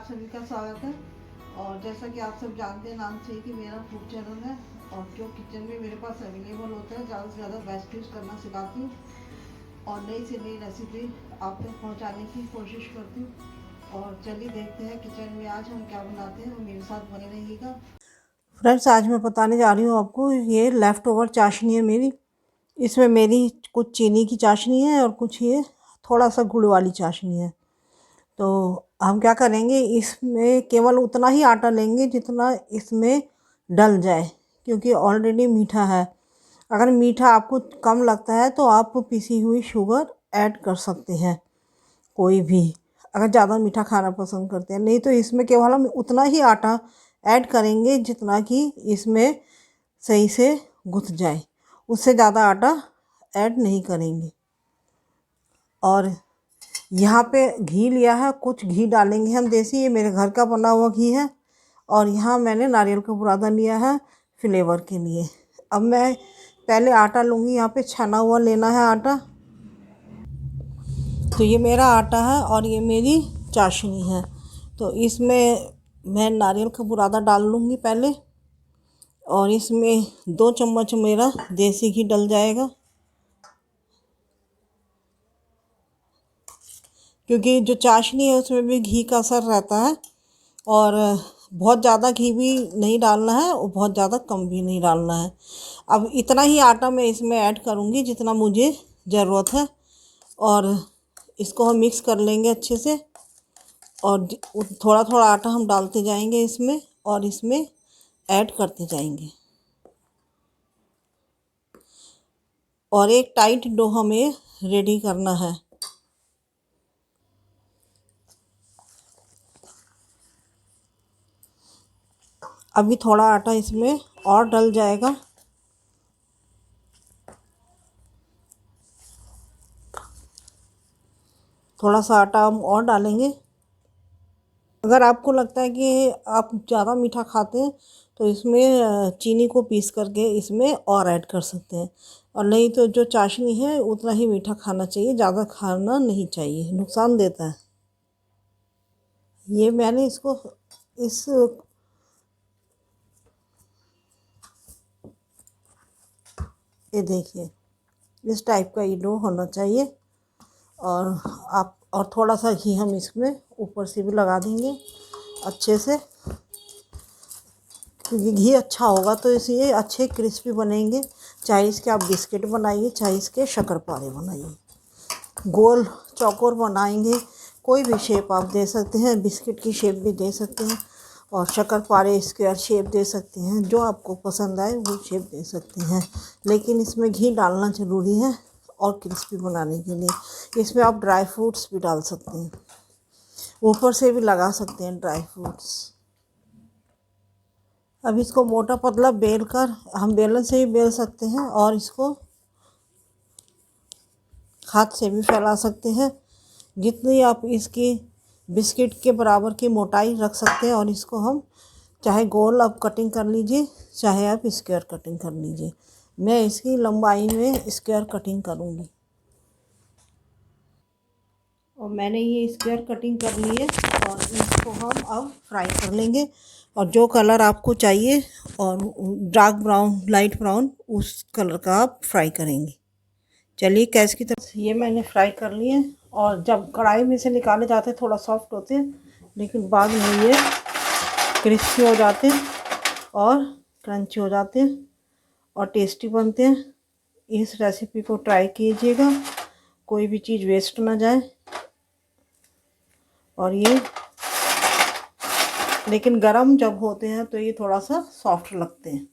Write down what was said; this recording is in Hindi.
आप सभी का स्वागत है। और जैसा कि आप सब जानते हैं नाम से ही कि मेरा फूड चैनल है और जो किचन में मेरे पास अवेलेबल होता है ज़्यादा से ज़्यादा बेस्ट यूज़ करना सिखाती हूँ और नई से नई रेसिपी आप तक पहुँचाने की कोशिश करती हूँ। और चलिए देखते हैं किचन में आज हम क्या बनाते हैं और मेरे साथ बने रहिएगा। फ्रेंड्स, आज मैं बताने जा रही हूँ आपको, ये लेफ़्ट ओवर चाशनी है मेरी। इसमें मेरी कुछ चीनी की चाशनी है और कुछ ये थोड़ा सा गुड़ वाली चाशनी है। तो हम क्या करेंगे, इसमें केवल उतना ही आटा लेंगे जितना इसमें डल जाए, क्योंकि ऑलरेडी मीठा है। अगर मीठा आपको कम लगता है तो आप पिसी हुई शुगर ऐड कर सकते हैं, कोई भी, अगर ज़्यादा मीठा खाना पसंद करते हैं। नहीं तो इसमें केवल हम उतना ही आटा ऐड करेंगे जितना कि इसमें सही से गुथ जाए, उससे ज़्यादा आटा ऐड नहीं करेंगे। और यहाँ पे घी लिया है, कुछ घी डालेंगे हम देसी, ये मेरे घर का बना हुआ घी है। और यहाँ मैंने नारियल का बुरादा लिया है फ्लेवर के लिए। अब मैं पहले आटा लूँगी, यहाँ पे छना हुआ लेना है आटा। तो ये मेरा आटा है और ये मेरी चाशनी है। तो इसमें मैं नारियल का बुरादा डाल लूँगी पहले, और इसमें 2 चम्मच मेरा देसी घी डल जाएगा, क्योंकि जो चाशनी है उसमें भी घी का असर रहता है। और बहुत ज़्यादा घी भी नहीं डालना है और बहुत ज़्यादा कम भी नहीं डालना है। अब इतना ही आटा मैं इसमें ऐड करूँगी जितना मुझे ज़रूरत है, और इसको हम मिक्स कर लेंगे अच्छे से। और थोड़ा थोड़ा आटा हम डालते जाएंगे इसमें और इसमें ऐड करते जाएंगे। और एक टाइट डो हमें रेडी करना है। अभी थोड़ा आटा इसमें और डल जाएगा। थोड़ा सा आटा हम और डालेंगे। अगर आपको लगता है कि आप ज़्यादा मीठा खाते हैं तो इसमें चीनी को पीस करके इसमें और ऐड कर सकते हैं। और नहीं तो जो चाशनी है उतना ही मीठा खाना चाहिए, ज़्यादा खाना नहीं चाहिए, नुकसान देता है। ये मैंने इसको इस ये देखिए, इस टाइप का ये डो होना चाहिए। और थोड़ा सा घी हम इसमें ऊपर से भी लगा देंगे अच्छे से, क्योंकि घी अच्छा होगा तो इसलिए अच्छे क्रिस्पी बनेंगे। चाहे इसके आप बिस्किट बनाइए, चाहे इसके शक्करपारे बनाइए, गोल चौकोर बनाएंगे, कोई भी शेप आप दे सकते हैं। बिस्किट की शेप भी दे सकते हैं और शक्करपारे स्क्वायर शेप दे सकते हैं, जो आपको पसंद आए वो शेप दे सकते हैं। लेकिन इसमें घी डालना ज़रूरी है और क्रिस्पी बनाने के लिए। इसमें आप ड्राई फ्रूट्स भी डाल सकते हैं, ऊपर से भी लगा सकते हैं ड्राई फ्रूट्स। अब इसको मोटा पतला बेल कर, हम बेलन से भी बेल सकते हैं और इसको हाथ से भी फैला सकते हैं। जितनी आप इसकी बिस्किट के बराबर की मोटाई रख सकते हैं। और इसको हम चाहे गोल आप कटिंग कर लीजिए, चाहे आप स्क्वायर कटिंग कर लीजिए। मैं इसकी लंबाई में स्क्वायर कटिंग करूँगी। और मैंने ये स्क्वायर कटिंग कर ली है और इसको हम अब फ्राई कर लेंगे। और जो कलर आपको चाहिए, और डार्क ब्राउन, लाइट ब्राउन, उस कलर का आप फ्राई करेंगे। चलिए गैस की तरफ ये मैंने फ्राई कर लिए। और जब कढ़ाई में से निकाले जाते हैं थोड़ा सॉफ्ट होते हैं, लेकिन बाद में ये क्रिस्पी हो जाते हैं और क्रंची हो जाते हैं और टेस्टी बनते हैं। इस रेसिपी को ट्राई कीजिएगा, कोई भी चीज़ वेस्ट ना जाए। और ये लेकिन गरम जब होते हैं तो ये थोड़ा सा सॉफ्ट लगते हैं।